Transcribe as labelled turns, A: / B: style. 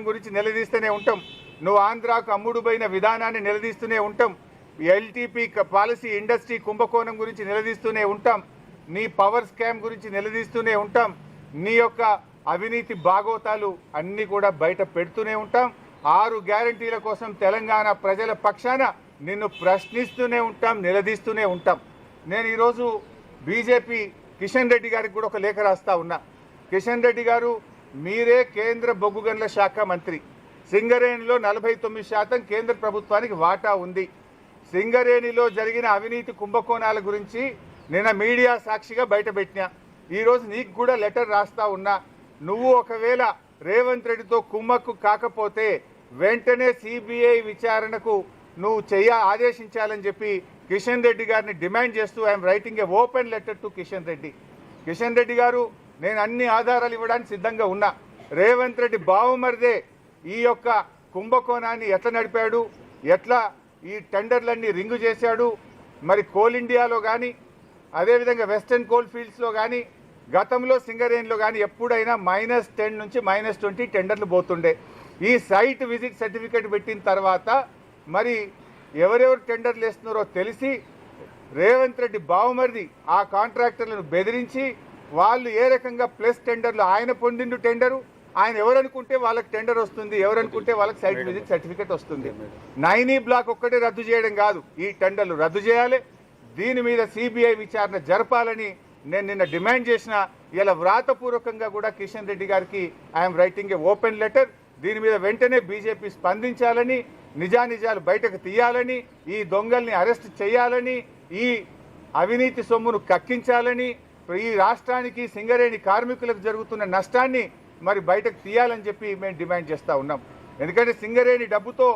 A: గురించి నిలదీస్తూనే ఉంటాం, నువ్వు ఆంధ్రాకు అమ్ముడుపోయిన విధానాన్ని నిలదీస్తూనే ఉంటాం, ఎల్టీపీ పాలసీ ఇండస్ట్రీ కుంభకోణం గురించి నిలదీస్తూనే ఉంటాం, నీ పవర్ స్కామ్ గురించి నిలదీస్తూనే ఉంటాం, నీ యొక్క అవినీతి బాగోతాలు అన్నీ కూడా బయట పెడుతూనే ఉంటాం. 6 గ్యారంటీల కోసం తెలంగాణ ప్రజల పక్షాన నిన్ను ప్రశ్నిస్తూనే ఉంటాం, నిలదీస్తూనే ఉంటాం. నేను ఈరోజు బీజేపీ కిషన్ రెడ్డి గారికి కూడా ఒక లేఖ రాస్తా ఉన్నా. కిషన్ రెడ్డి గారు, మీరే కేంద్ర బొగ్గు గనుల శాఖ మంత్రి. సింగరేణిలో 49% కేంద్ర ప్రభుత్వానికి వాటా ఉంది. సింగరేణిలో జరిగిన అవినీతి కుంభకోణాల గురించి నిన్న మీడియా సాక్షిగా బయటపెట్టినా. ఈరోజు నీకు కూడా లెటర్ రాస్తా ఉన్నా. నువ్వు ఒకవేళ రేవంత్ రెడ్డితో కుమ్మక్కు కాకపోతే వెంటనే సిబిఐ విచారణకు నువ్వు ఆదేశించాలని చెప్పి కిషన్ రెడ్డి గారిని డిమాండ్ చేస్తూ I'm writing A open letter to Kishan Reddy. Kishan Reddy గారు, నేను అన్ని ఆధారాలు ఇవ్వడానికి సిద్ధంగా ఉన్నా. రేవంత్ రెడ్డి బావమరిదే ఈ యొక్క కుంభకోణాన్ని ఎట్లా నడిపాడు, ఎట్లా ఈ టెండర్లన్నీ రింగు చేశాడు, మరి కోల్ ఇండియాలో కానీ అదేవిధంగా వెస్టర్న్ కోల్ ఫీల్డ్స్లో కానీ గతంలో సింగరేణిలో కానీ ఎప్పుడైనా -10 నుంచి -20 టెండర్లు పోతుండే. ఈ సైట్ విజిట్ సర్టిఫికేట్ పెట్టిన తర్వాత మరి ఎవరెవరు టెండర్లు వేస్తున్నారో తెలిసి రేవంత్ రెడ్డి బావమరిది ఆ కాంట్రాక్టర్లను బెదిరించి వాళ్ళు ఏ రకంగా ప్లస్ టెండర్లు ఆయన పొందిండు టెండరు, ఆయన ఎవరనుకుంటే వాళ్ళకి టెండర్ వస్తుంది, ఎవరనుకుంటే వాళ్ళకి సైట్ విజిట్ సర్టిఫికేట్ వస్తుంది. 9E బ్లాక్ ఒక్కటే రద్దు చేయడం కాదు, ఈ టెండర్లు రద్దు చేయాలి. దీని మీద సిబిఐ విచారణ జరపాలని నేను నిన్న డిమాండ్ చేసిన. ఇలా వ్రాతపూర్వకంగా కూడా కిషన్ రెడ్డి గారికి I'm writing A open letter. దీని మీద వెంటనే బీజేపీ స్పందించాలని, నిజానిజాలు బయటకు తీయాలని, ఈ దొంగల్ని అరెస్ట్ చేయాలని, ఈ అవినీతి సొమ్మును కక్కించాలని, ఈ రాష్ట్రానికి సింగరేణి కార్మికులకు జరుగుతున్న నష్టాన్ని మరి బయటకు తీయాలని చెప్పి మేము డిమాండ్ చేస్తూ ఉన్నాం. ఎందుకంటే సింగరేణి డబ్బుతో